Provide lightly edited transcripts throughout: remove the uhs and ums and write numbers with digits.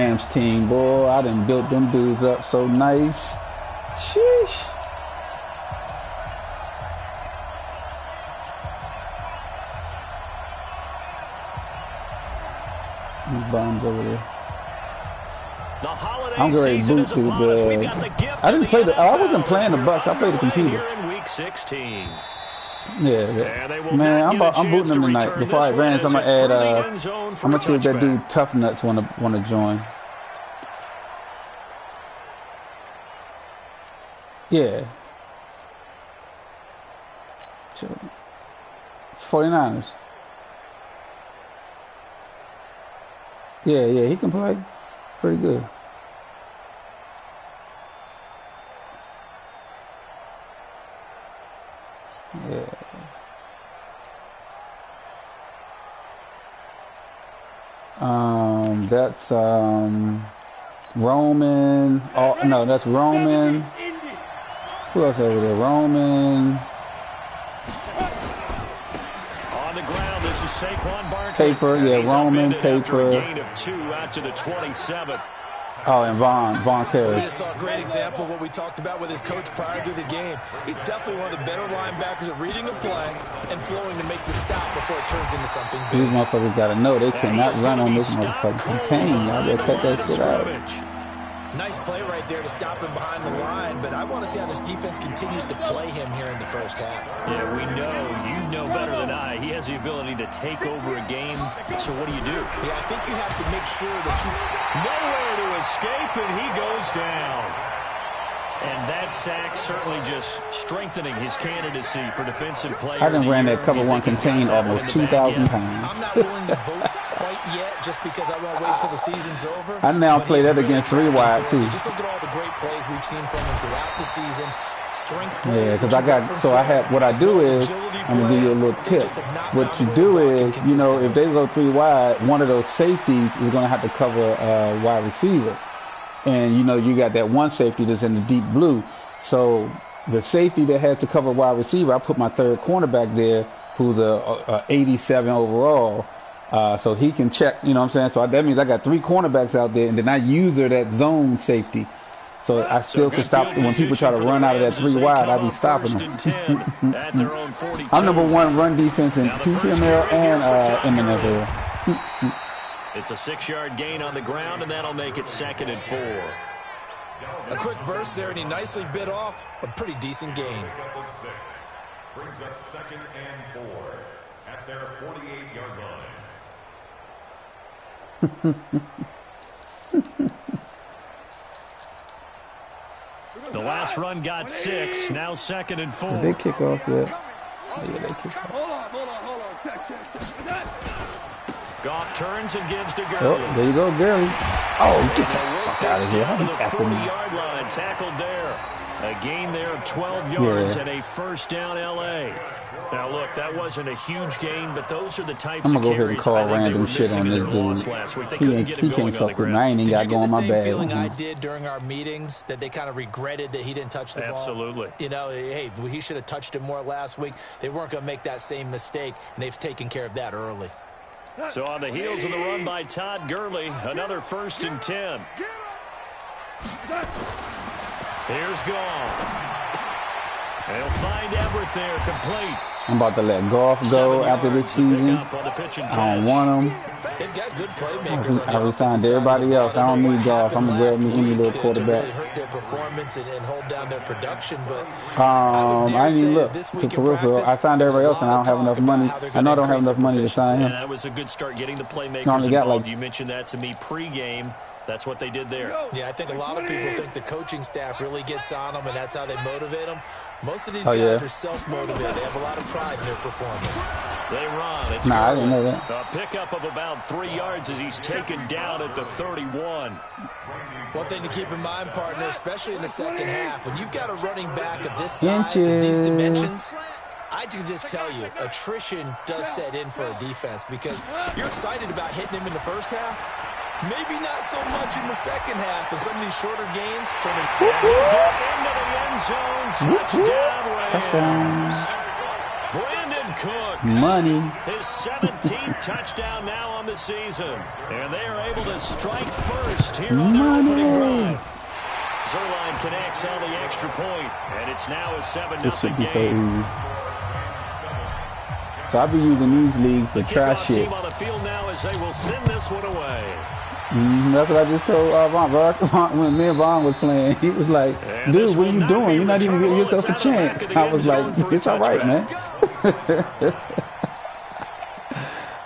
Rams team, boy. I done built them dudes up so nice. Sheesh. Bombs over there. I'm going to boot through the. I didn't play the. I wasn't playing the Bucks. I played the computer. Yeah. Man, I'm booting them tonight. Before I advance, I'm gonna add. I'm gonna see if that dude Tough Nuts wanna join. Yeah. 49ers. Yeah, he can play pretty good. Yeah. That's Roman. Oh no, that's Roman. Who else over there? Roman. On the ground, this is Saquon Barkley. Paper, yeah, Roman, Paper. Gain of 2 out to the 27. Oh, and Von Carey. We just saw a great example of what we talked about with his coach prior to the game. He's definitely one of the better linebackers at reading a play and flowing to make the stop before it turns into something big. These motherfuckers got to know they cannot run on this motherfucking contain. Y'all better cut that shit out. Nice play right there to stop him behind the line, but I want to see how this defense continues to play him here in the first half. Yeah, we know. You know better than I. He has the ability to take over a game. So what do? Yeah, I think you have to make sure that you... Nowhere to escape, and he goes down. And that sack certainly just strengthening his candidacy for defensive player. I done ran that cover one contain almost 2,000 times. I'm not willing to vote quite yet just because I won't wait till the season's over. I now play that against 3 wide too. Just look at all the great plays we've seen from him throughout the season. Strength plays. Yeah, because what I do is, I'm going to give you a little tip. What you do is, you know, if they go 3 wide, one of those safeties is going to have to cover a wide receiver. And, you know, you got that one safety that's in the deep blue. So the safety that has to cover wide receiver, I put my third cornerback there, who's a 87 overall. So he can check, you know what I'm saying? So that means I got 3 cornerbacks out there, and then I use her that zone safety. So I still can stop when people try to run out of that 3 wide. I be stopping them. I'm number 1 run defense in PTML and MNFL. It's a 6-yard gain on the ground, and that'll make it 2nd and 4. A quick burst there, and he nicely bit off a pretty decent gain. Brings up 2nd and 4 at their 48-yard line. The last run got 6. Now 2nd and 4. Did they kick off yet? Oh, yeah, they kick off. Hold on. Check. Goff turns and gives to Gurley. Oh, there you go, Gurley. Oh, get the fuck out of here. How you tackling me? 40-yard line, tackled there. A gain there of 12 yards and a first down L.A. Now, look, that wasn't a huge gain, but those are the types I'm of going to go ahead and carries call I think random shit on this dude. He can't fuck with me. I ain't even got going my bag. Feeling I did during our meetings that they kind of regretted that he didn't touch the ball. Absolutely. You know, hey, he should have touched it more last week. They weren't going to make that same mistake, and they've taken care of that early. So on the heels of the run by Todd Gurley, another 1st and 10. Here's Goff. They'll find Everett there, complete. I'm about to let Goff go after this season. I don't want him. They've got good playmakers. I resigned everybody else. I don't need Goff. I'm gonna grab me any little quarterback. To really hurt their performance and hold down their production, but I didn't even look to real. I signed everybody else, and I don't have enough money. I know I don't have enough money to sign him. That was a good start getting the playmakers involved. You mentioned that to me pregame. That's what they did there. Yeah, I think a lot of people think the coaching staff really gets on them, and that's how they motivate them. Most of these guys are self-motivated. They have a lot of pride in their performance. They run. It's I didn't know that. A pickup of about 3 yards as he's taken down at the 31. One thing to keep in mind, partner, especially in the second half, when you've got a running back of this size and these dimensions, I can just tell you, attrition does set in for a defense because you're excited about hitting him in the first half. Maybe not so much in the second half, and some of these shorter gains turn into the end zone. Touchdown, Rams. Brandon Cooks. Money. His 17th touchdown now on the season. And they are able to strike first here on their opening drive. Zerline connects on the extra point, and it's now a 7-0 This should be game. so easy. So I'll be using these leagues to try shit. Team on the field now as they will send this one away. That's what I just told Vaughn when me and Vaughn was playing. He was like, dude, what are you doing? You're not even giving yourself a chance. I was like, it's all right, man.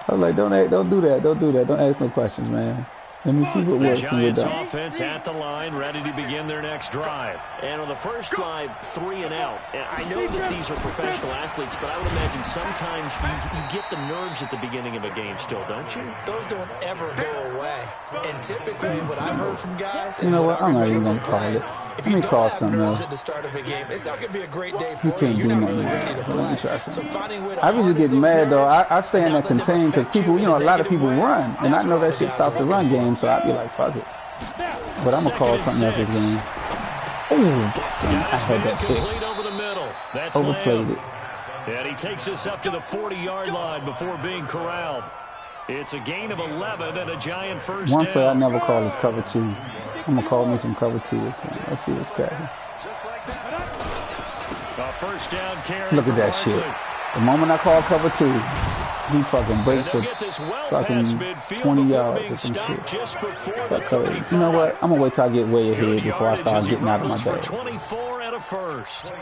I was like, don't do that. Don't do that. Don't ask no questions, man. Let me see what works. Giants offense at the line, ready to begin their next drive. And on the first drive, 3 and out. And I know that these are professional athletes, but I would imagine sometimes you get the nerves at the beginning of a game still, don't you? Those don't ever go away. And typically, what I've heard from guys, you know what? I'm not even gonna call it. Let me call something else. At the start of a game, it's not going to be a great day for you. Can't You're do not nothing. really ready to play. So I was just getting mad though. I stay in that contain because people, a lot of people run, and I know that shit stops the run game. So I'd be like, fuck it. But I'm gonna call something else this game. Oh, goddamn! I had that pick. Overplayed it. And he takes us up to the 40-yard line before being corralled. It's a gain of 11 and a Giant first One down. play I never call is cover 2. I'm gonna call me some cover 2 this game. Let's see what's cracking. First down carry. Look at that shit. The moment I call cover 2, he fucking breaks for fucking 20 yards or some shit. You know what? I'm gonna wait till I get way ahead before I start getting out of my bag. 24 and a first.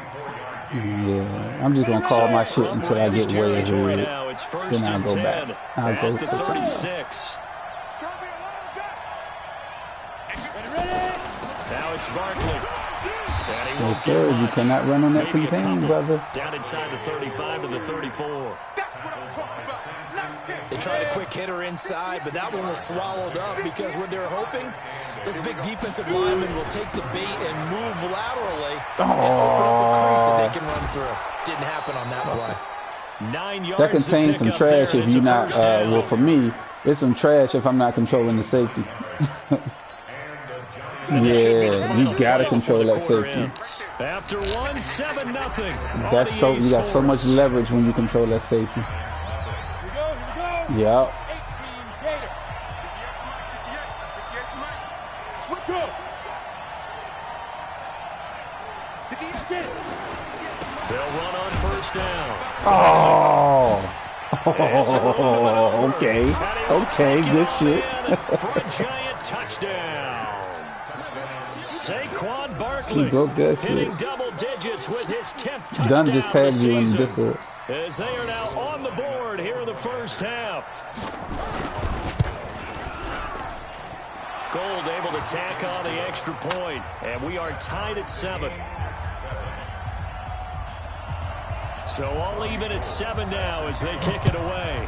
Yeah, I'm just gonna call my shit until I get way ahead. Then I'll go back. I'll go for something else. Now it's Barkley. No, sir, you cannot run on that contain, brother. Down inside the 35 to the 34. They tried a quick hitter inside, but that one was swallowed up because what they're hoping, those big defensive linemen will take the bait and move laterally and open up a crease that they can run through. Didn't happen on that play. 9 yards. That contains some trash if you're not, well, for me, it's some trash if I'm not controlling the safety. Yeah, you gotta control that safety. After 1, 7-0. That's so you got so much leverage when you control that safety. Yep. They'll run on first down. Oh, okay, good shit. For a Giant touchdown. Saquon Barkley hitting double digits with his 10th touchdown. Dunn just tagged you in Discord. As they are now on the board here in the first half. Gold able to tack on the extra point, and we are tied at 7. So all even at 7 now as they kick it away.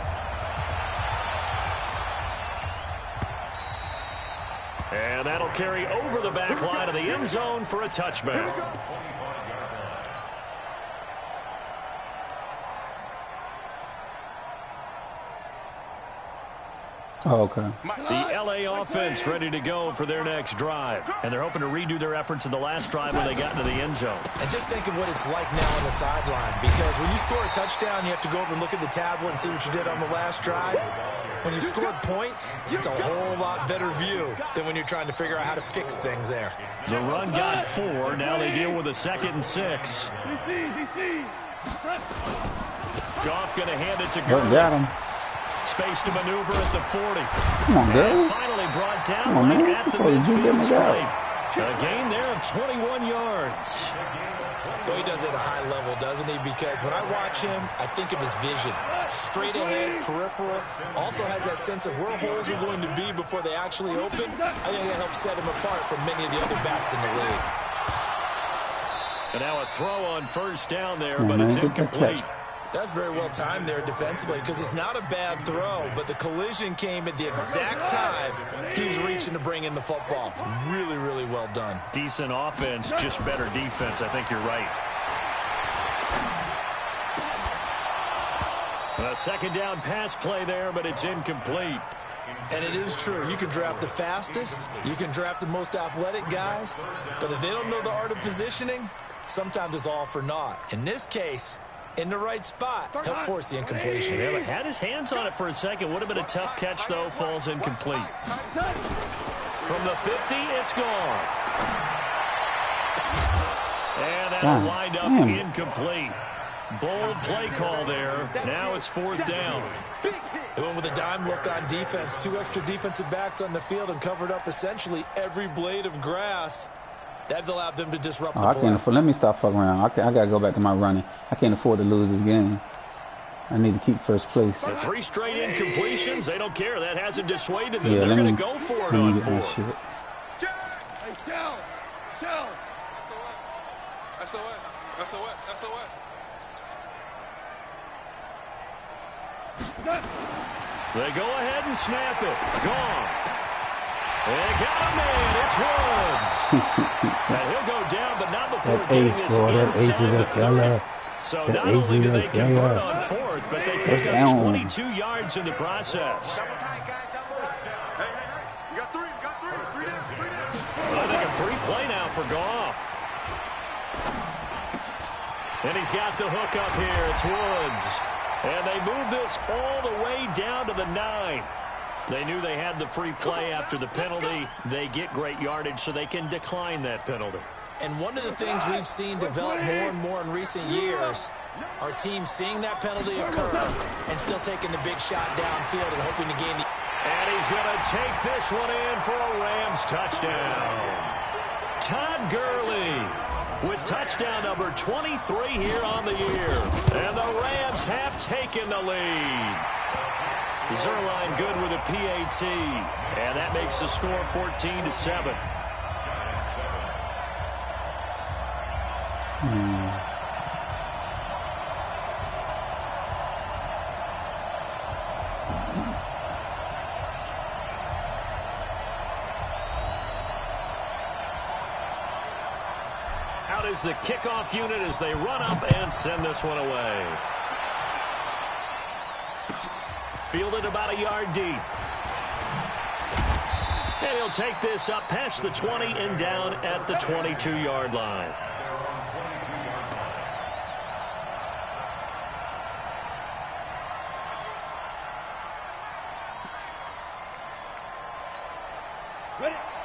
And that'll carry over the back line of the end zone for a touchback. Oh, okay. The L.A. offense ready to go for their next drive. And they're hoping to redo their efforts in the last drive when they got into the end zone. And just think of what it's like now on the sideline. Because when you score a touchdown, you have to go over and look at the tablet and see what you did on the last drive. When you scored points, it's a whole lot better view than when you're trying to figure out how to fix things there. The run got 4. Now they deal with a 2nd and 6. Goff going to hand it to Gurley. Got him. Space to maneuver at the 40. Come on, girl. Finally brought down Come on, man. at the midfield stripe. A gain there of 21 yards. Well, he does it at a high level, doesn't he? Because when I watch him, I think of his vision. Straight ahead, peripheral. Also has that sense of where holes are going to be before they actually open. I think that helps set him apart from many of the other backs in the league. And now a throw on first down there, but it's incomplete. That's very well timed there defensively because it's not a bad throw, but the collision came at the exact time he was reaching to bring in the football. Really, really well done. Decent offense, just better defense. I think you're right. A second down pass play there, but it's incomplete. And it is true. You can draft the fastest. You can draft the most athletic guys. But if they don't know the art of positioning, sometimes it's all for naught. In this case, in the right spot. Help force the incompletion. Yeah, but had his hands on it for a second. Would have been a tough catch, though. Falls incomplete. From the 50, it's gone. And that'll wind up incomplete. Bold play call there. Now it's 4th down. They went with a dime look on defense. 2 extra defensive backs on the field and covered up essentially every blade of grass. That allowed them to disrupt the play. I can't afford. Let me stop fucking around. I got to go back to my running. I can't afford to lose this game. I need to keep first place. The 3 straight incompletions, they don't care. That hasn't dissuaded them. They're going to go for it on 4. Hey, Shell! SOS! They go ahead and snap it. Gone. They got a man. It's Woods. And he'll go down, but not before getting this inside the 30. So not only do they convert on 4th, but they pick up 22 yards in the process. You got 3 down. I think a 3-play now for Goff. And he's got the hook up here. It's Woods. And they move this all the way down to the 9. They knew they had the free play after the penalty. They get great yardage, so they can decline that penalty. And one of the things we've seen develop more and more in recent years are teams seeing that penalty occur and still taking the big shot downfield and hoping to gain the... And he's going to take this one in for a Rams touchdown. Todd Gurley with touchdown number 23 here on the year. And the Rams have taken the lead. Zerline good with a PAT. And that makes the score 14-7. Out is the kickoff unit as they run up and send this one away. Fielded about a yard deep. And he'll take this up past the 20 and down at the 22-yard line.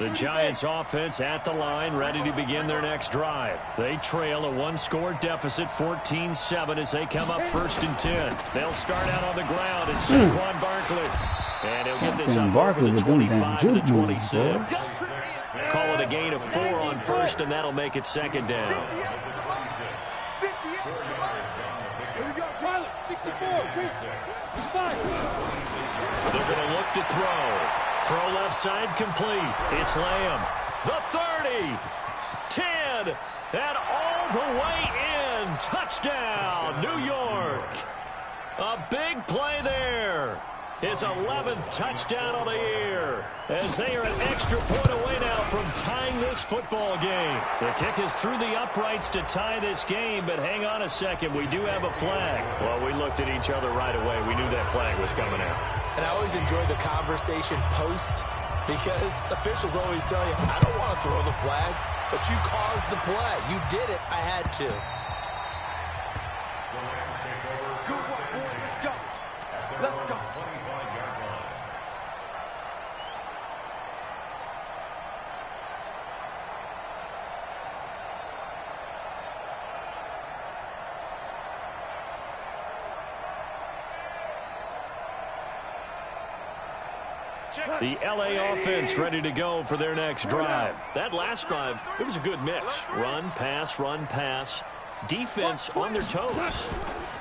The Giants offense at the line, ready to begin their next drive. They trail a 1-score deficit, 14-7, as they come up 1st and 10. They'll start out on the ground. It's Saquon Barkley. And he'll get this up over the 25 to the 26. Call it a gain of 4 on 1st, and that'll make it 2nd down. They're going to look to throw. Throw left side complete. It's Lamb. The 30. 10. And all the way in. Touchdown, New York. A big play there. His 11th touchdown of the year. As they are an extra point away now from tying this football game. The kick is through the uprights to tie this game, but hang on a second. We do have a flag. Well, we looked at each other right away. We knew that flag was coming out. And I always enjoy the conversation post because officials always tell you, I don't want to throw the flag, but you caused the play. You did it. I had to. Let's go. The LA offense ready to go for their next drive. That last drive, it was a good mix. Run, pass, defense on their toes.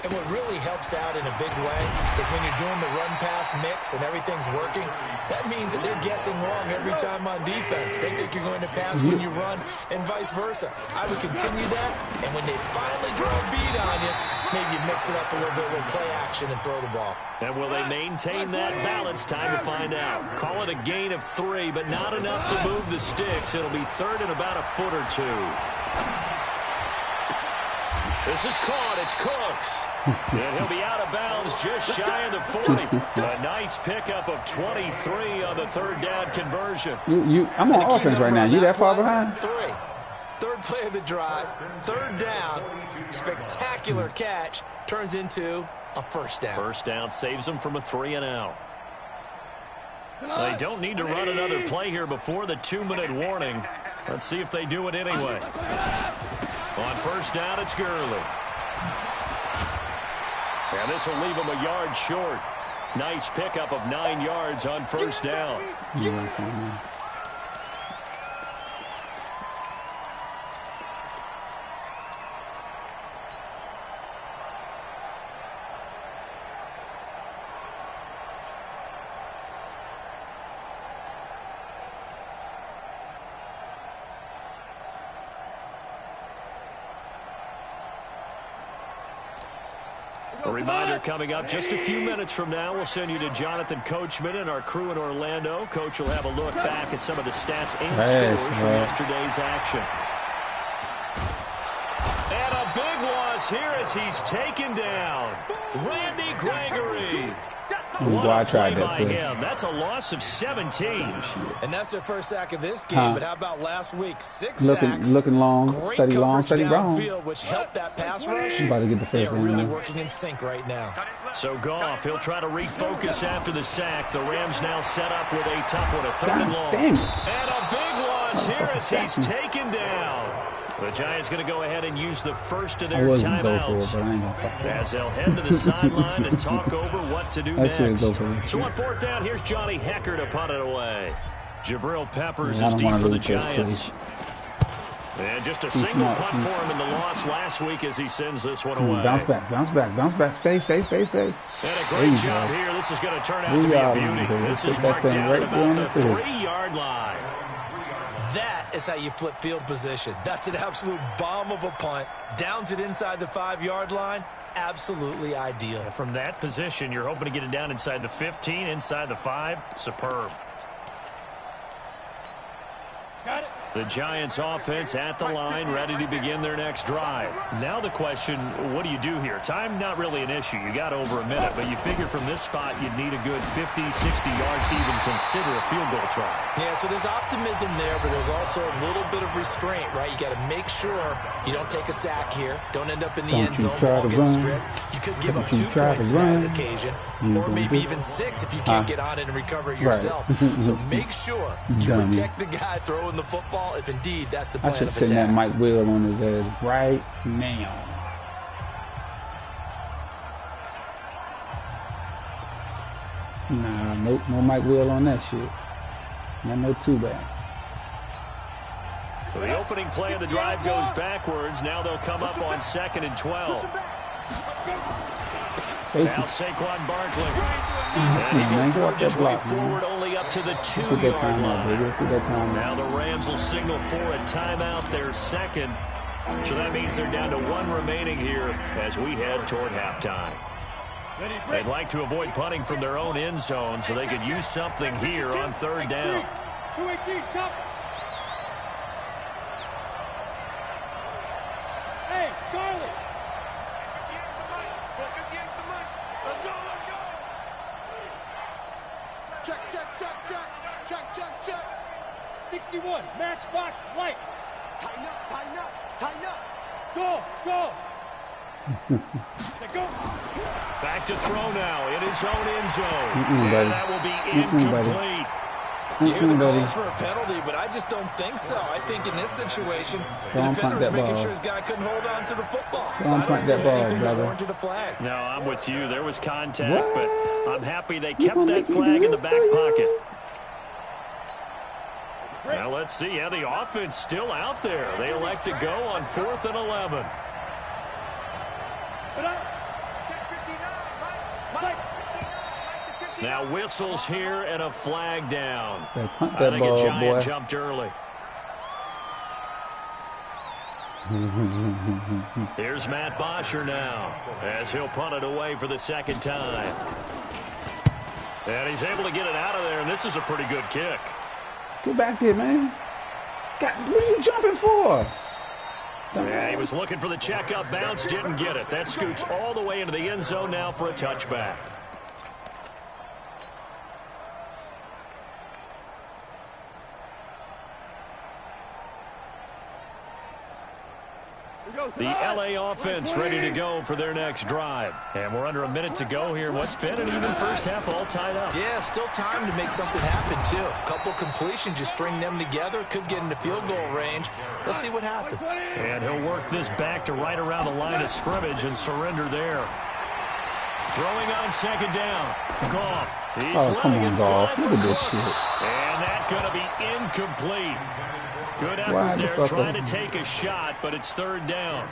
And what really helps out in a big way is when you're doing the run-pass mix and everything's working, that means that they're guessing wrong every time on defense. They think you're going to pass when you run and vice versa. I would continue that, and when they finally draw a beat on you, maybe you mix it up a little bit with play action and throw the ball. And will they maintain that balance? Time to find out. Call it a gain of 3, but not enough to move the sticks. It'll be 3rd and about a foot or 2. This is caught. It's Cooks. And he'll be out of bounds just shy of the 40. A nice pickup of 23 on the 3rd down conversion. I'm on offense right now. You that far behind? 3rd play of the drive. 3rd down. Spectacular catch. turns into a first down. First down saves them from a 3-and-out. They don't need to run another play here before the 2-minute warning. Let's see if they do it anyway. On first down, it's Gurley. And this will leave him a yard short. Nice pickup of 9 yards on first down. A reminder coming up just a few minutes from now. We'll send you to Jonathan Coachman and our crew in Orlando. Coach will have a look back at some of the stats and scores from yesterday's action. And a big loss here as he's taken down. Randy Gregory. What a play by him. That's a loss of 17. And that's their first sack of this game. But how about last week? 6 sacks. Looking long, great steady long, steady wrong. Downfield, which helped that pass rush. About to get the first They're one really now. working in sync right now. So Goff, he'll try to refocus after the sack. The Rams now set up with a tough one, a 3rd and long. Damn. And a big loss here as he's taken down. The Giants going to go ahead and use the first of their timeouts as they'll head to the sideline and talk over what to do next. So on 4th down, here's Johnny Hecker to punt it away. Jabril Peppers is deep for the Giants. And just a single punt for him in the loss last week as he sends this one away. Bounce back, bounce back, bounce back. Stay. And a great job here. This is going to turn out to be a beauty. This is marked down at about the 3-yard line. That is how you flip field position. That's an absolute bomb of a punt. Downs it inside the 5-yard line. Absolutely ideal. From that position, you're hoping to get it down inside the 15, inside the 5. Superb. Got it. The Giants offense at the line, ready to begin their next drive. Now the question, what do you do here? Time not really an issue. You got over a minute, but you figure from this spot you'd need a good 50, 60 yards to even consider a field goal try. Yeah, so there's optimism there, but there's also a little bit of restraint, right? You got to make sure you don't take a sack here. Don't end up in the end zone. Ball gets stripped. You could give them 2 points on that occasion, or maybe even 6 if you can't get on it and recover it yourself. So make sure you protect the guy throwing the football. If indeed that's the plan I should of send attack. that Mike Will on his ass right now. Nah, nope, no Mike Will on that shit. No too bad. So the opening play of the drive goes backwards. Now they'll come up on 2nd and 12. Safety. Now Saquon Barkley. And he will forge his way forward only up to the 2-yard line. Now the Rams will signal for a timeout, their second. So that means they're down to 1 remaining here as we head toward halftime. They'd like to avoid punting from their own end zone so they could use something here on 3rd down. 218, chop. Hey, Charlie. Check. 61, matchbox lights. Tighten up. Go. Go. Back to throw now in his own end zone. And that will be incomplete. You hear the calls for a penalty, but I just don't think so. I think in this situation, the defender was making sure his guy couldn't hold on to the football. So I don't see anything to warrant to the flag. No, I'm with you. There was contact, but I'm happy they kept that flag in the back pocket. Now let's see. Yeah, the offense still out there. They elect to go on 4th and 11. Now whistles here and a flag down. I think a Giant jumped early. Here's Matt Bosher now as he'll punt it away for the 2nd time. And he's able to get it out of there, and this is a pretty good kick. Get back there, man. God, what are you jumping for? Yeah, he was looking for the checkup bounce, didn't get it. That scoots all the way into the end zone now for a touchback. The LA offense ready to go for their next drive. And we're under a minute to go here. What's been an even first half, all tied up. Yeah, still time to make something happen, too. A couple completions, you string them together, could get into field goal range. Let's see what happens. And he'll work this back to right around the line of scrimmage and surrender there. Throwing on second down. Goff. He's letting it fly for Cooks. And that's going to be incomplete. Good effort there, trying to take a shot, but it's third down.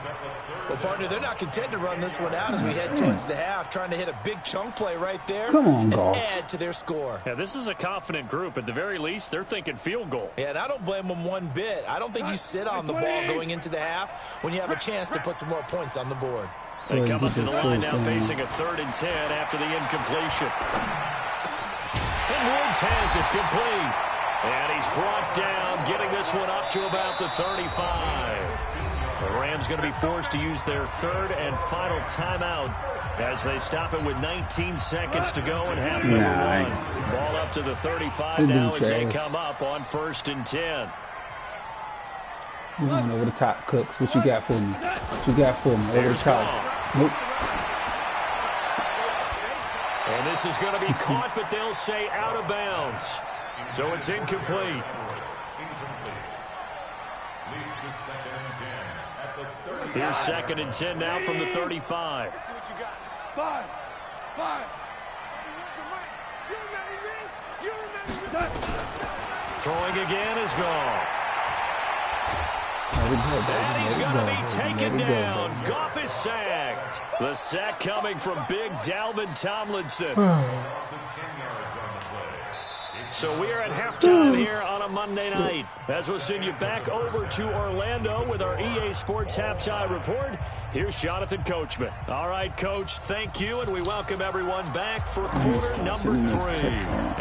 Well, partner, they're not content to run this one out as we head towards the half, trying to hit a big chunk play right there and add to their score. Yeah, this is a confident group. At the very least, they're thinking field goal. Yeah, and I don't blame them one bit. I don't think you sit on the ball going into the half when you have a chance to put some more points on the board. They come up to the line now facing a 3rd and 10 after the incompletion. And Woods has it complete. And he's brought down, getting this one up to about the 35. The Rams going to be forced to use their 3rd and final timeout as they stop it with 19 seconds to go in half number 1. Ball up to the 35 now as they come up on 1st and 10. We're going over the top, Cooks. What you got for me? What you got for me? Over the top. Nope. And this is going to be caught, but they'll say out of bounds. So it's incomplete. Here's 2nd and 10 now from the 35. Throwing again is Goff. And he's going to be taken down. Goff is sacked. The sack coming from big Dalvin Tomlinson. So we are at halftime here on a Monday night. As we'll send you back over to Orlando with our EA Sports Halftime Report. Here's Jonathan Coachman. All right, Coach, thank you, and we welcome everyone back for quarter number 3.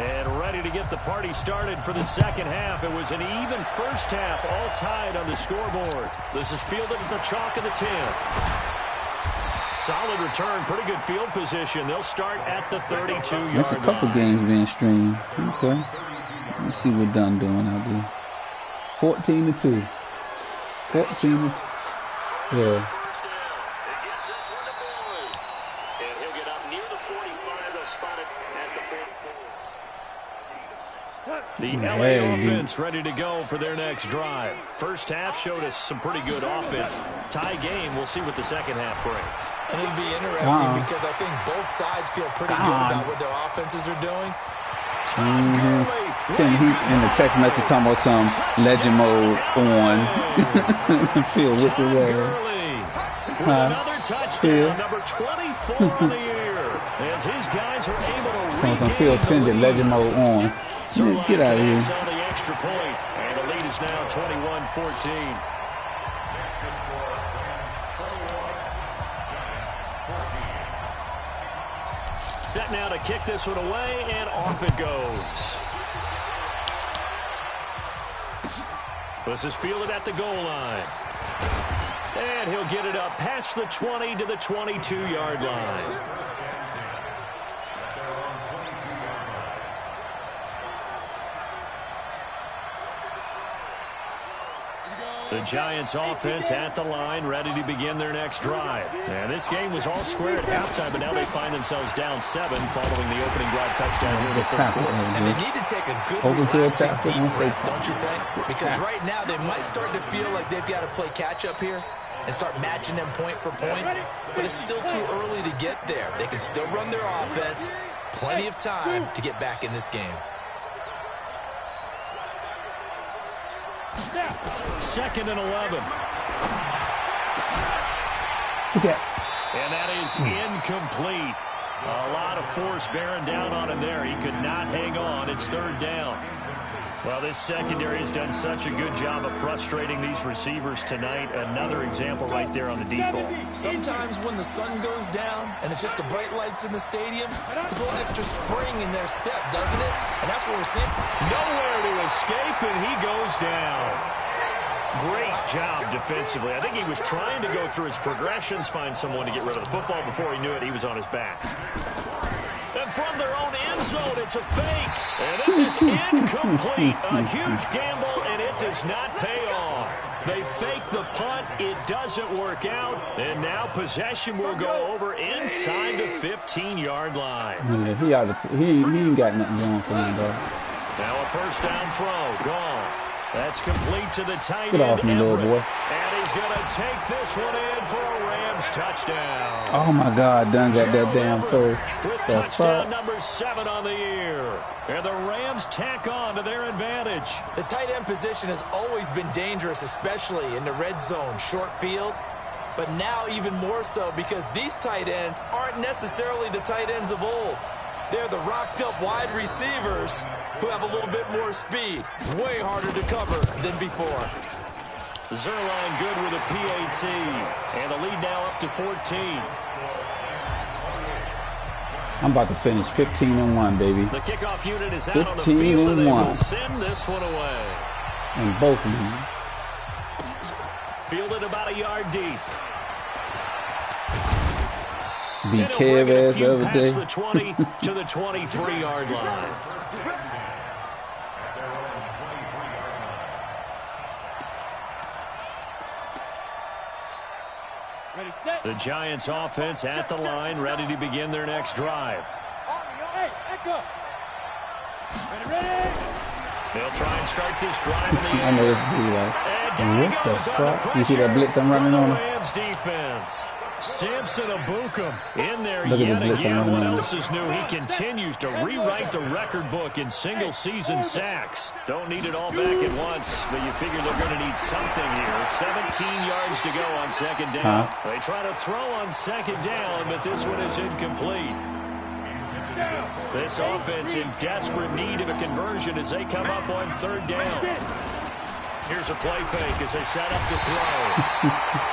And ready to get the party started for the second half. It was an even first half, all tied on the scoreboard. This is fielded at the chalk of the 10. Solid return, pretty good field position. They'll start at the 32-yard line. That's a couple games being streamed. Okay. Let's see what Dunn doing out there. 14-2. 14-2. Yeah. And he'll get up near the 45. They'll spot it at the 44. The LA offense ready to go for their next drive. First half showed us some pretty good offense. Tie game. We'll see what the second half brings. And it'll be interesting because I think both sides feel pretty good about what their offenses are doing. Send heat in the text message talking about some legend mode on. Feel wicked well. Another touchdown, number 24 on the year. As his guys are able to Phil send it legend mode on. Get out of here. On the extra point, and the lead is now 21-14. Set now to kick this one away, and off it goes. This is fielded at the goal line. And he'll get it up past the 20 to the 22-yard line. The Giants offense at the line, ready to begin their next drive. And this game was all square at halftime, but now they find themselves down 7 following the opening drive touchdown here in the third quarter. And they need to take a good, relaxing, deep breath, don't you think? Because right now they might start to feel like they've got to play catch-up here and start matching them point for point. But it's still too early to get there. They can still run their offense. Plenty of time to get back in this game. 2nd and 11. And that is incomplete. A lot of force bearing down on him there. He could not hang on. It's 3rd down. Well, this secondary has done such a good job of frustrating these receivers tonight. Another example right there on the deep ball. Sometimes when the sun goes down and it's just the bright lights in the stadium, there's a little extra spring in their step, doesn't it? And that's what we're seeing. Nowhere to escape, and he goes down. Great job defensively. I think he was trying to go through his progressions, find someone to get rid of the football. Before he knew it, he was on his back. And from their own end zone, it's a fake. And this is incomplete. A huge gamble, and it does not pay off. They fake the punt. It doesn't work out. And now possession will go over inside the 15-yard line. Yeah, he ain't got nothing going for him, though. Now a first down throw. Gone. That's complete to the tight Get end, off me, little boy. And he's going to take this one in for a Rams touchdown. Oh, my God. Dunn got that damn first. With touchdown number 7 on the year. And the Rams tack on to their advantage. The tight end position has always been dangerous, especially in the red zone, short field. But now even more so because these tight ends aren't necessarily the tight ends of old. They're the rocked-up wide receivers who have a little bit more speed. Way harder to cover than before. Zerline good with a PAT. And the lead now up to 14. I'm about to finish 15-1, baby. The kickoff unit is out on the field, and they will send this one away. And both of them. Fielded about a yard deep. Beat Kev ass the other day. The 20 to the 23-yard line. Ready, set. The Giants offense at the line, ready to begin their next drive. Hey, echo. Ready. They'll try and start this drive in the I know this is like, what the fuck? You see that blitz I'm running on him? Rams defense. Samson Abukum in there Look at yet this blitz again. I'm What running on. else is new? He continues to rewrite the record book in single-season sacks. Don't need it all back at once, but you figure they're going to need something here. 17 yards to go on second down. They try to throw on second down, but this one is incomplete. This offense in desperate need of a conversion as they come up on third down. Here's a play fake as they set up to throw.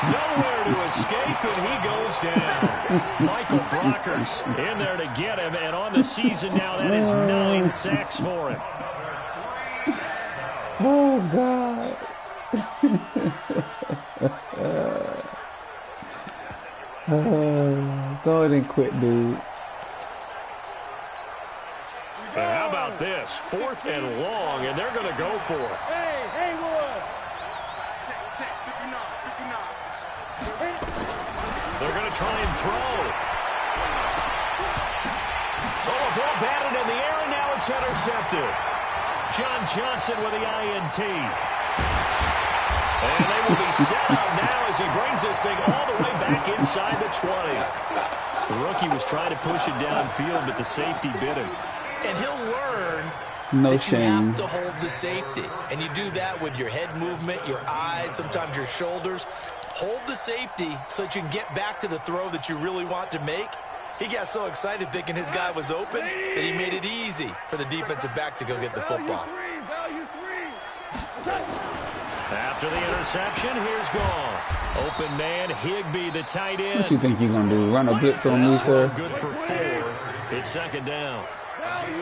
Nowhere to escape, and he goes down. Michael Brockers in there to get him, and on the season now, that is 9 sacks for him. Oh, God. Go ahead and quit, dude. And how about this? 4th and long, and they're going to go for it. Hey, Haywood. They're going to try and throw. Oh, a ball batted in the air, and now it's intercepted. John Johnson with the INT. And they will be set up now as he brings this thing all the way back inside the 20. The rookie was trying to push it downfield, but the safety bit him. And he'll learn that you have to hold the safety. And you do that with your head movement, your eyes, sometimes your shoulders. Hold the safety so that you can get back to the throw that you really want to make. He got so excited thinking his guy was open that he made it easy for the defensive back to go get the football. After the interception, here's Gall. Open man, Higbee, the tight end. What you think you're going to do? Run a blitz on me, sir? Good for 4. It's second down.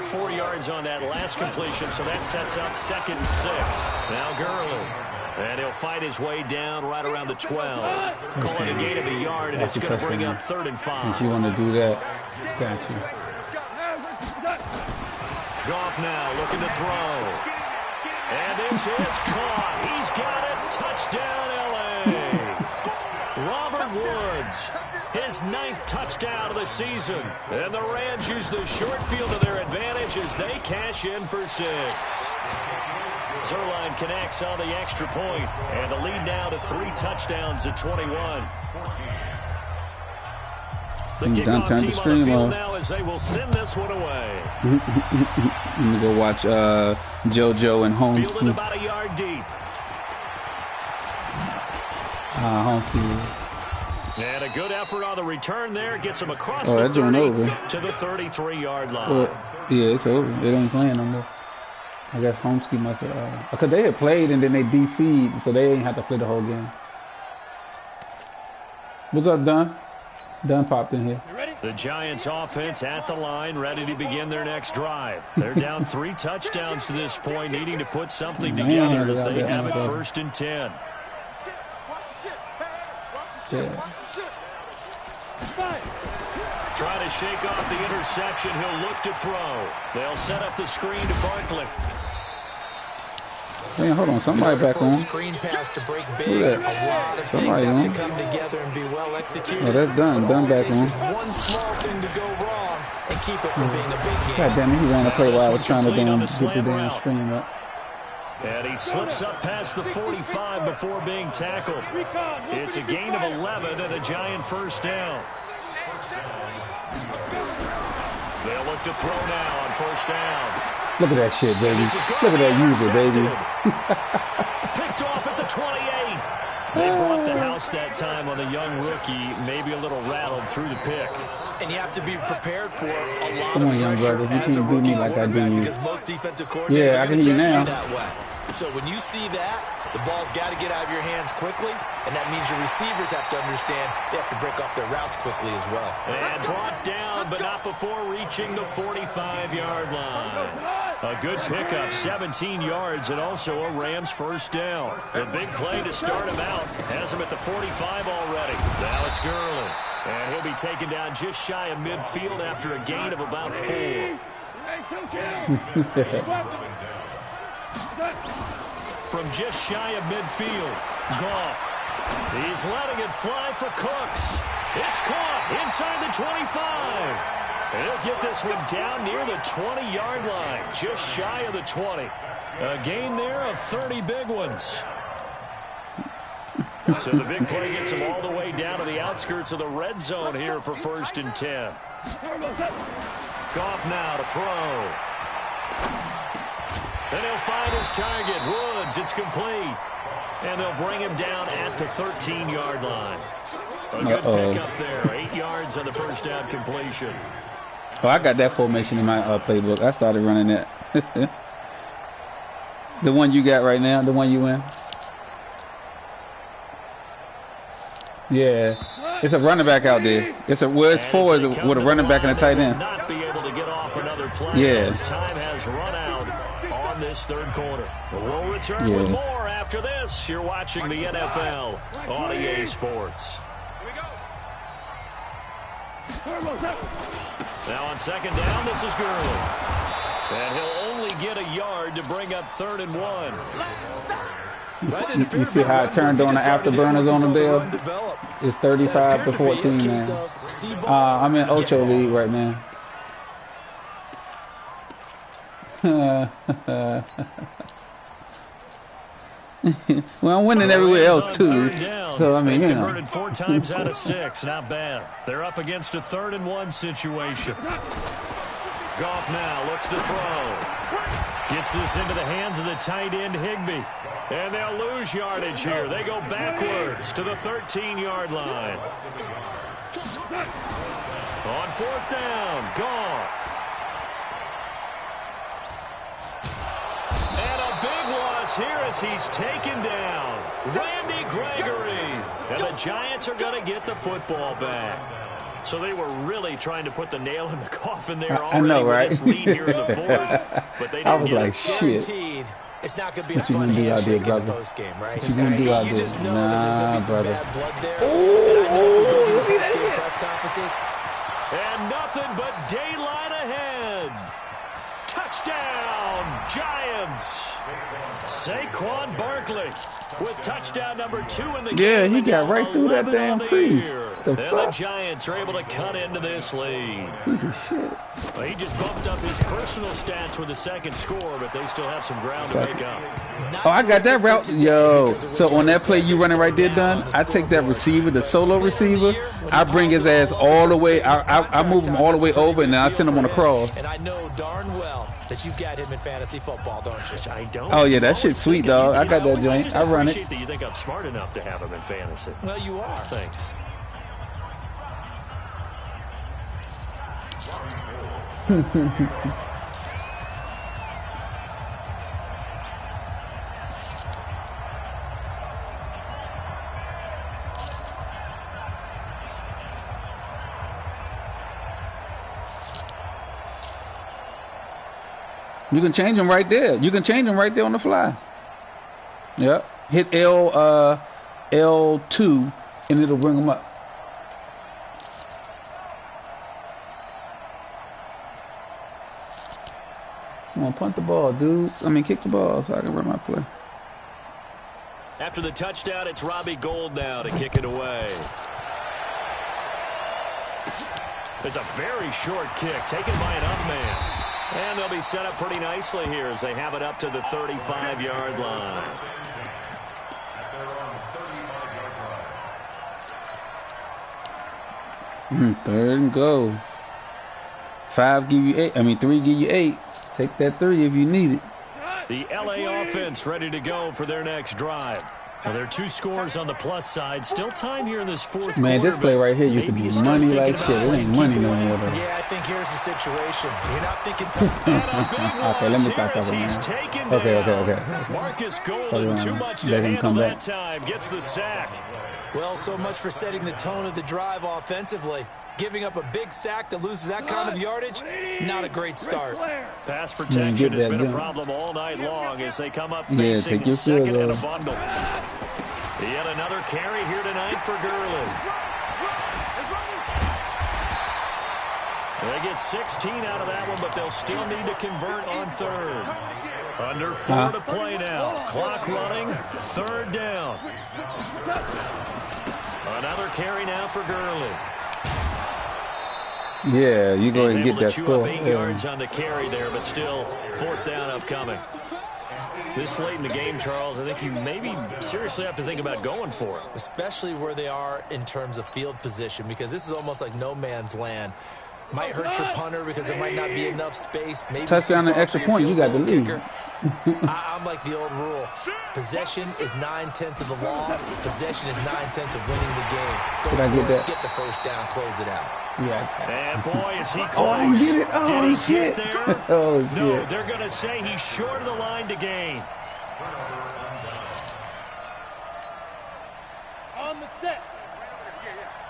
4 yards on that last completion, so that sets up 2nd and 6. Now Gurley. And he'll fight his way down right around the 12. Calling a gain of a yard, and it's going to bring up 3rd and 5. Since you want to do that, got you. Goff now looking to throw. And this is caught. He's got it. Touchdown, L.A. Robert Woods, his 9th touchdown of the season. And the Rams use the short field to their advantage as they cash in for 6. Zerline connects on the extra point, and the lead now to 3 touchdowns at 21. The kickoff team on the field now as they will send this one away. Let me go watch JoJo and Holmes. Fielded about a yard deep. And a good effort on the return there. Gets him across the 30 to the 33-yard line. Well, yeah, it's over. It ain't playing no more. I guess Homesky must have, because they had played and then they DC'd, so they ain't have to play the whole game. What's up, Don? Don popped in here. The Giants offense at the line, ready to begin their next drive. They're down 3 touchdowns to this point, needing to put something together as they have it 1st and 10. Yeah. Trying to shake off the interception. He'll look to throw. They'll set up the screen to Barkley. Man, hold on. Somebody back on. Screen pass to break big. A lot of things have to come together and be well executed. Oh, that's done. Done back on. One small thing to go wrong and keep it from being a big game. God damn it, he ran the play while I was trying to get the damn stream up. And he slips up past the 45 before being tackled. It's a gain of 11 and a giant first down. They'll look to throw now on first down. Look at that shit, baby. Look at that user, baby. Picked off at the 28. They brought the house that time on a young rookie, maybe a little rattled through the pick. And you have to be prepared for a lot Come on, of young pressure brother. You as a can't do rookie me like I do you. because most defensive coordinators Yeah, I are can going to hear you test now. you that way. So when you see that, the ball's got to get out of your hands quickly, and that means your receivers have to understand they have to break off their routes quickly as well. And brought down, but not before reaching the 45-yard line. A good pickup, 17 yards, and also a Rams first down. The big play to start him out has him at the 45 already. Now it's Gurley, and he'll be taken down just shy of midfield after a gain of about 4. From just shy of midfield, Goff. He's letting it fly for Cooks. It's caught inside the 25. He'll get this one down near the 20-yard line, just shy of the 20. A gain there of 30 big ones. So the big play gets him all the way down to the outskirts of the red zone here for 1st and 10. Goff now to throw. And he'll find his target, Woods. It's complete. And they'll bring him down at the 13-yard line. A good pickup there. 8 yards on the first down completion. Oh, I got that formation in my playbook. I started running that. The one you got right now, the one you in. Yeah, it's a running back out there. It's four with a running back and a tight end. Not be able to get off another play. Yeah. As time has run out on this third quarter. We'll return with more after this. You're watching the NFL on EA Sports. Now on second down, this is Gurley. And he'll only get a yard to bring up 3rd and 1. You see how it turned on the afterburners on the bill? It's 35 to 14 now. I'm in Ocho League right now. Well, I'm winning everywhere else too. So I mean, you know. Converted 4 times out of 6, not bad. They're up against a 3rd and 1 situation. Goff now looks to throw. Gets this into the hands of the tight end Higbee. And they'll lose yardage here. They go backwards to the 13-yard line. On 4th down, Goff. And a big loss here as he's taken down. Randy Gregory. And the Giants are going to get the football back. So they were really trying to put the nail in the coffin there already. I know, right? With this lead here in the 4th. But they didn't I was get like, it. shit. It's not going to be a fun handshake in the postgame, right? What you gonna do out You there? just know Nah, that there's going to be some brother. bad blood there. And I know we go through post-game press conferences. And nothing but daylight ahead. Touchdown, Giants. Saquon Barkley with touchdown number 2 in the game. Yeah, he got right through that damn crease. And the Giants are able to cut into this lead. Piece of shit. Well, he just bumped up his personal stats with the second score, but they still have some ground to make up. Oh, I got that route. Yo, so on that play you running right there, Dunn, I take that receiver, the solo receiver, I bring his ass all the way, I move him all the way over, and then I send him on a cross. And I know darn well that you've got him in fantasy football, don't you? I don't. Oh, yeah, that shit's sweet, dog. I got that joint. I run it. That you think I'm smart enough to have him in fantasy. Well, you are. Thanks. You can change them right there. You can change them right there on the fly. Yep. Hit L2 and it'll bring them up. Come on, punt the ball, dudes. I mean, kick the ball so I can run my play. After the touchdown, it's Robbie Gould now to kick it away. It's a very short kick taken by an up man. And they'll be set up pretty nicely here as they have it up to the 35-yard line. Third and go. 5 give you 8. I mean 3 give you 8. Take that 3 if you need it. The LA offense ready to go for their next drive. Now, there are 2 scores on the plus side. Still time here in this fourth quarter. Man, this play right here used to be money like shit. It ain't money no more, though. Yeah, I think here's the situation. You're not thinking time. Okay, let me stop talking, man. Okay. Marcus Golden, too much to handle that time. Gets the sack. Well, so much for setting the tone of the drive offensively. Giving up a big sack that loses that kind of yardage, not a great start. Pass protection has been a problem all night long as they come up facing second and a bundle. Yet another carry here tonight for Gurley. They get 16 out of that one, but they'll still need to convert on third. Under 4 to play now. Clock running. Third down. Another carry now for Gurley. Yeah, you go ahead and get that score. 8 yards on the carry there, but still fourth down upcoming. This late in the game, Charles, I think you maybe seriously have to think about going for it. Especially where they are in terms of field position, because this is almost like no man's land. Might hurt your punter because there might not be enough space. Maybe touchdown and extra point, you got the lead. I'm like the old rule. Possession is 9/10 of the law. Possession is 9/10 of winning the game. Did I get that? Get the first down, close it out. Yeah. And boy, is he close. Oh, I get it. Oh, did he shit. get there? Oh, shit. No, they're going to say he's short of the line to gain. On the set.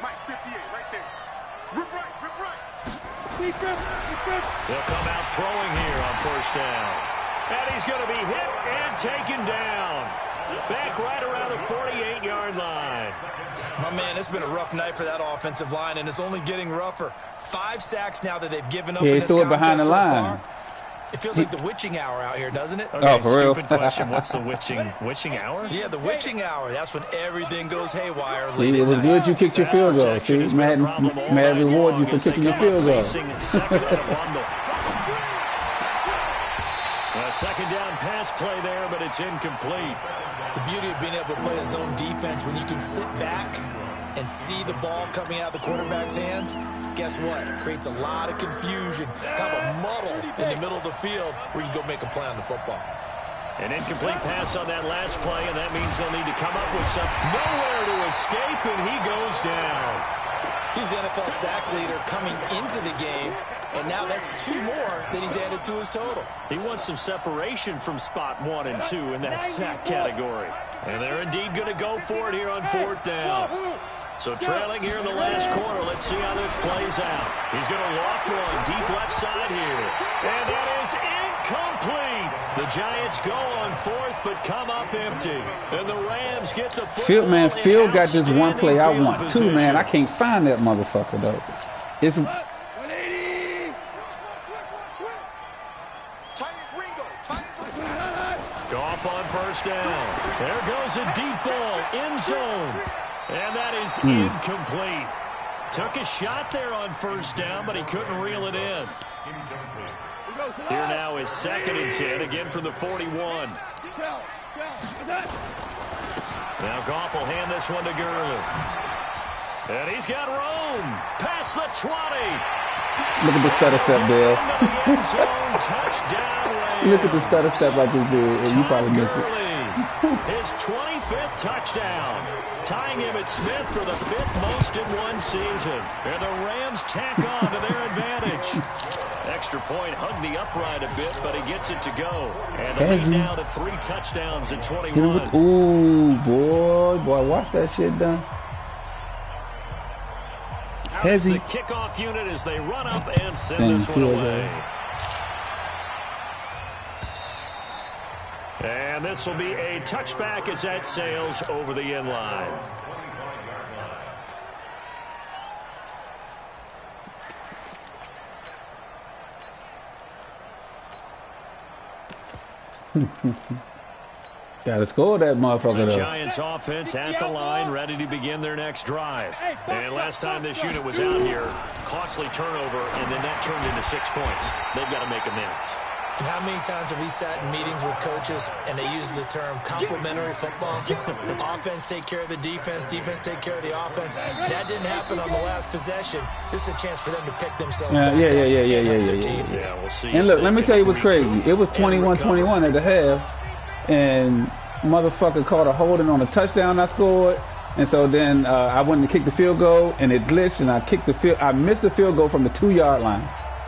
Mike 58, right there. Rip right. They'll come out throwing here on first down. And he's going to be hit and taken down. Back right around the 48-yard line. Oh, man, it's been a rough night for that offensive line, and it's only getting rougher. 5 sacks now that they've given up in this contest behind the so line. far. It feels like the witching hour out here, doesn't it? Okay, oh, for real? Stupid question. What's the witching hour? Yeah, the witching hour. That's when everything goes haywire. See, it was good you kicked your field goal. See, Matt reward you for kicking your field goal. A second down pass play there, but it's incomplete. The beauty of being able to play a zone defense, when you can sit back and see the ball coming out of the quarterback's hands, guess what? It creates a lot of confusion, kind of a muddle in the middle of the field where you can go make a play on the football. An incomplete pass on that last play, and that means they'll need to come up with some. Nowhere to escape, and he goes down. He's the NFL sack leader coming into the game, and now that's 2 more that he's added to his total. He wants some separation from spot 1 and 2 in that sack category. And they're indeed going to go for it here on fourth down. So trailing here in the last quarter, let's see how this plays out. He's going to loft one deep left side here. And that is incomplete. The Giants go on fourth, but come up empty. And the Rams get the football. Phil got this one play I want too, man. I can't find that motherfucker, though. It's... Goff on first down. There goes a deep ball, end zone. And that is incomplete. Took a shot there on first down, but he couldn't reel it in. Here now is 2nd and 10, again from the 41. Now Goff will hand this one to Gurley. And he's got room. Past the 20. Look at the stutter step, Dale. Touchdown. Look at the stutter step I just did, and you probably missed it. His 25th touchdown, tying him at Smith for the 5th most in one season. And the Rams tack on to their advantage. Extra point hugged the upright a bit, but he gets it to go. And the lead now to 3 touchdowns in 21. Ooh, boy, watch that shit done. How's the kickoff unit as they run up and send this one away. And this will be a touchback as that sails over the end line. Gotta score that motherfucker, The though. Giants offense at the line, ready to begin their next drive. And last time this unit was out here, costly turnover, and then that turned into 6 points. They've got to make amends. And how many times have we sat in meetings with coaches and they use the term complementary football? Offense take care of the defense, defense take care of the offense. That didn't happen on the last possession. This is a chance for them to pick themselves back up. Yeah, we'll see. And look, let me tell you what's crazy. It was 21-21 at the half, and motherfucker caught a holding on a touchdown I scored. And so then I went to kick the field goal, and it glitched, and I missed the field goal from the 2-yard line.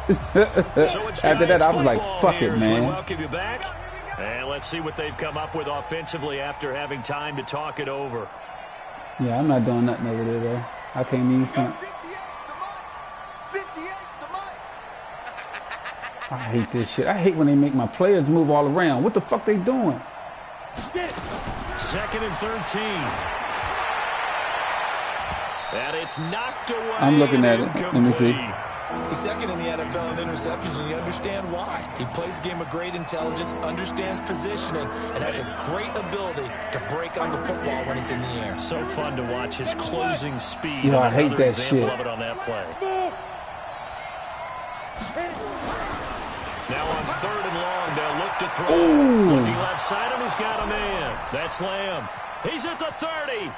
After that, I was like, fuck it, man. Welcome you back. And let's see what they've come up with offensively after having time to talk it over. Yeah, I'm not doing nothing over there, though. I can't even front. I hate this shit. I hate when they make my players move all around. What the fuck they doing? 2nd and 13. And it's knocked away. I'm looking at it. Let me see. He's second in the NFL in interceptions, and you understand why. He plays a game of great intelligence, understands positioning, and has a great ability to break on the football when it's in the air. So fun to watch his closing speed. Yo, I hate that shit. Of it on that play. Now on 3rd and long, they'll look to throw. Ooh. Looking left side, and he's got a man. That's Lamb. He's at the 30.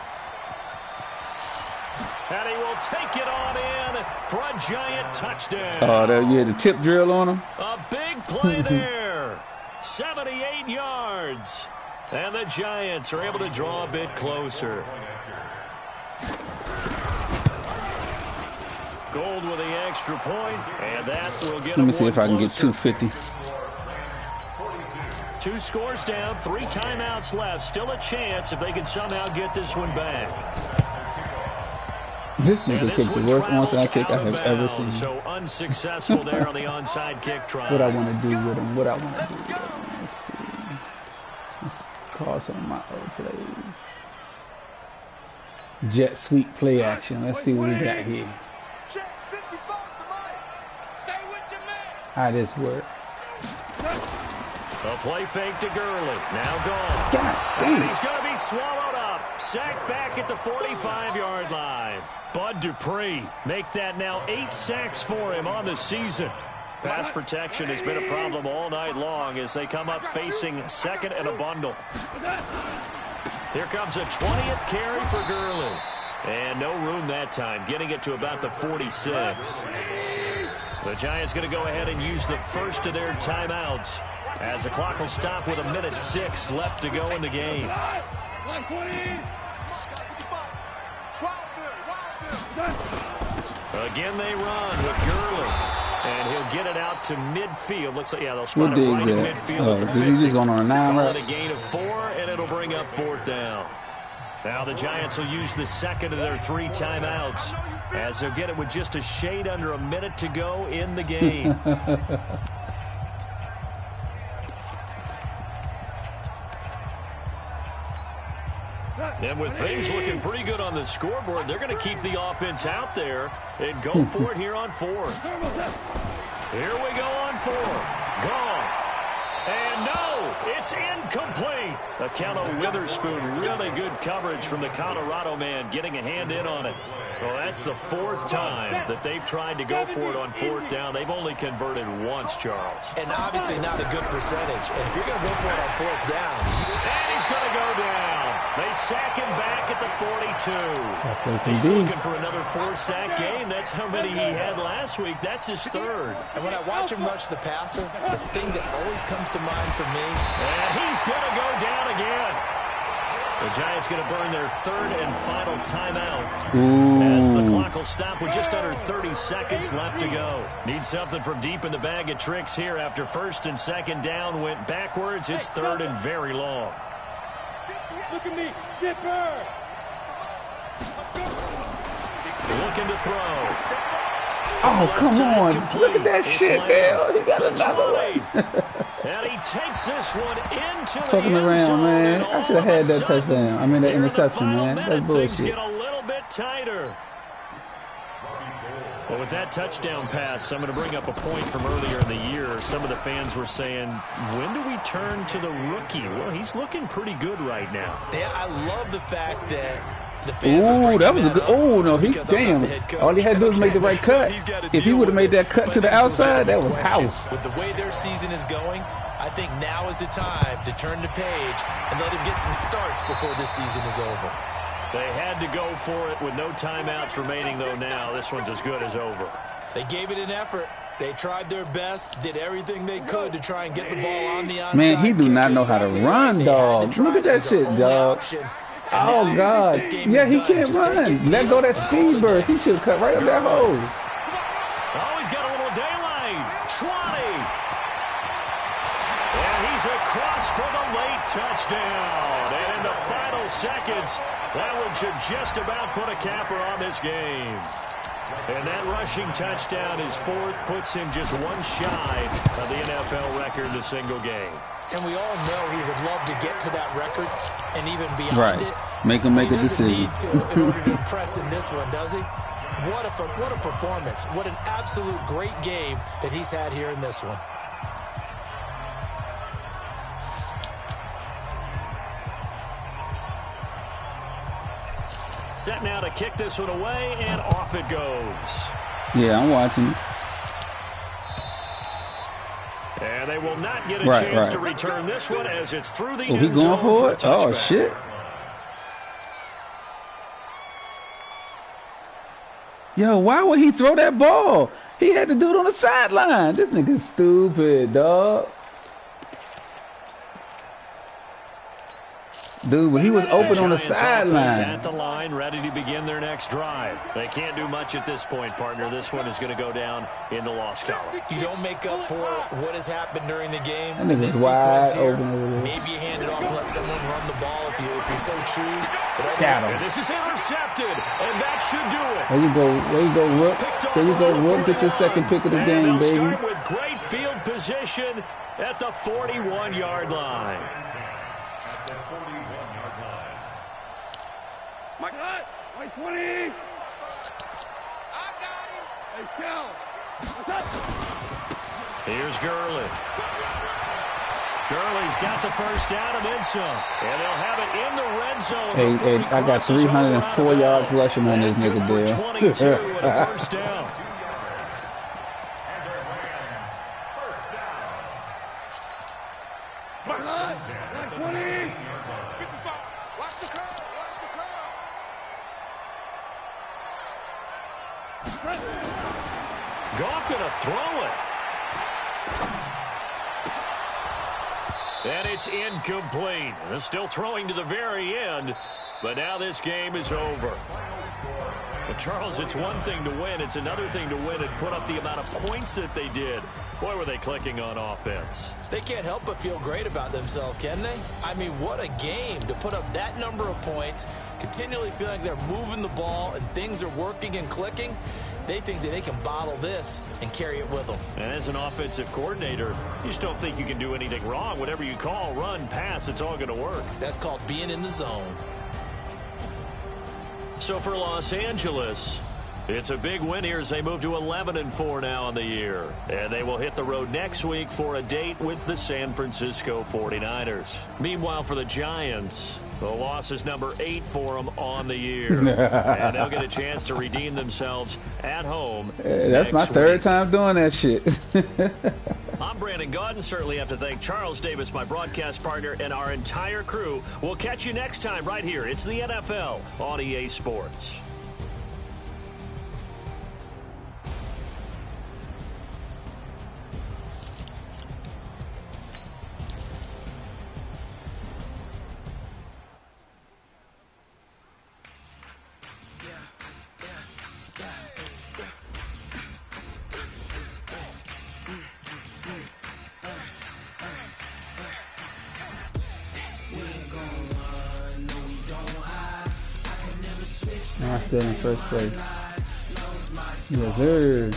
And he will take it on in for a giant touchdown. Oh, yeah, the tip drill on him. A big play there. 78 yards. And the Giants are able to draw a bit closer. Gold with the extra point, and that will get. Let me see if I can get 250. 2 scores down, 3 timeouts left. Still a chance if they can somehow get this one back. This nigga kicked the worst onside kick I have ever seen. So unsuccessful there on the onside kick try. What I want to do with him. Let's see. Let's call some of my other plays. Jet sweep play action. Let's see what we got here. How this work? A play fake to Gurley. Now gone. God damn. And he's going to be swallowed up. Sacked back at the 45-yard line. Bud Dupree make that now 8 sacks for him on the season. Pass protection has been a problem all night long as they come up facing 2nd and a bundle. Here comes a 20th carry for Gurley. And no room that time, getting it to about the 46. The Giants going to go ahead and use the first of their timeouts as the clock will stop with 1:06 left to go in the game. Again, they run with Gurley. And he'll get it out to midfield. Looks like, yeah, they'll spot it right in midfield. Because he's just going on a 9, right? A gain of 4, and it'll bring up 4th down. Now the Giants will use the 2nd of their 3 timeouts as they'll get it with just a shade under 1 minute to go in the game. And with things looking pretty good on the scoreboard, they're going to keep the offense out there and go for it here on 4th. Here we go on 4th. Gone. And no, it's incomplete. The count on Witherspoon. Really good coverage from the Colorado man, getting a hand in on it. Well, that's the 4th time that they've tried to go for it on 4th down. They've only converted once, Charles. And obviously not a good percentage. And if you're going to go for it on 4th down. And he's going to go down. They sack him back at the 42. He's looking for another 4-sack game. That's how many he had last week. That's his 3rd. And when I watch him rush the passer, the thing that always comes to mind for me. And he's going to go down again. The Giants going to burn their 3rd and final timeout. Ooh. As the clock will stop with just under 30 seconds left to go. Need something from deep in the bag of tricks here after 1st and 2nd down went backwards. It's 3rd and very long. Look at me, zipper. Looking to throw. Oh, come on. Look at that shit there. He got another one. And he takes this one into Fucking the end around, zone, man. and I should have had that touchdown. I mean, that here in the interception, final man. minute, That's things bullshit. get a little bit tighter. Well, with that touchdown pass, I'm going to bring up a point from earlier in the year. Some of the fans were saying, when do we turn to the rookie? Well, he's looking pretty good right now. Yeah, I love the fact that the fans that was a good. Oh no, damn! All he had to do was make the right cut. If he would have made that cut to the outside, that was house. With the way their season is going, I think now is the time to turn the page and let him get some starts before this season is over. They had to go for it with no timeouts remaining, though. Now this one's as good as over. They gave it an effort. They tried their best, did everything they could to try and get the ball on the onside. Man, he do not know how to run, dog. Look at that shit, dog. Oh, God. Yeah, he can't run. Let go that speed burst. He should have cut right up that hole. Oh, he's got a little daylight. 20. And he's across for the late touchdown. And in the final seconds, that one should just about put a capper on this game. And that rushing touchdown, his fourth, puts him just one shy of the NFL record in a single game. And we all know he would love to get to that record and even beyond it. Make him make a decision. He doesn't need to in order to impress in this one, does he? What a performance. What an absolute great game that he's had here in this one. Set now to kick this one away, and off it goes. Yeah, I'm watching. And they will not get a chance to return this one as it's through the end he going zone for it? Oh, shit. Yo, why would he throw that ball? He had to do it on the sideline. This nigga's stupid, dog. Dude, but he was open on the sideline. At the line, ready to begin their next drive. They can't do much at this point, partner. This one is going to go down in the loss column. You don't make up for what has happened during the game. That nigga's wide open. Maybe you hand it off and let someone run the ball if you so choose. But got him. And this is intercepted, and that should do it. There you go. There you go, Rook. There you go, Rook. Get your second pick of the game, baby. Start with great field position at the 41-yard line. My God! My 20! I got him! Hey, Cal! What's up? Here's Gurley. Gurley's got the first down and then some. And they'll have it in the red zone. Hey, I got 304 yards rushing on this nigga deal. 22 and a first down. My God! My 20! Watch the curve! Goff going to throw it. And it's incomplete. They're still throwing to the very end, but now this game is over. But Charles, it's one thing to win. It's another thing to win and put up the amount of points that they did. Boy, were they clicking on offense. They can't help but feel great about themselves, can they? I mean, what a game to put up that number of points, continually feeling like they're moving the ball and things are working and clicking. They think that they can bottle this and carry it with them. And as an offensive coordinator, you just don't think you can do anything wrong. Whatever you call, run, pass, it's all going to work. That's called being in the zone. So for Los Angeles, it's a big win here as they move to 11-4 now on the year. And they will hit the road next week for a date with the San Francisco 49ers. Meanwhile, for the Giants, the loss is number 8 for them on the year. And they'll get a chance to redeem themselves at home. That's my third time doing that shit. I'm Brandon Gaudin. Certainly have to thank Charles Davis, my broadcast partner, and our entire crew. We'll catch you next time right here. It's the NFL on EA Sports. I'm still in first place. Yes, sir.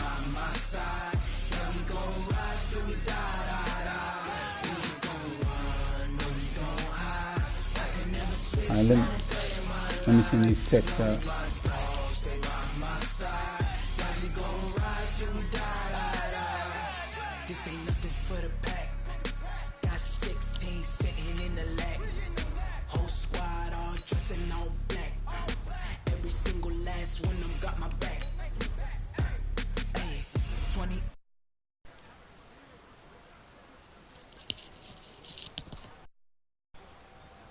All right, let me send these texts out.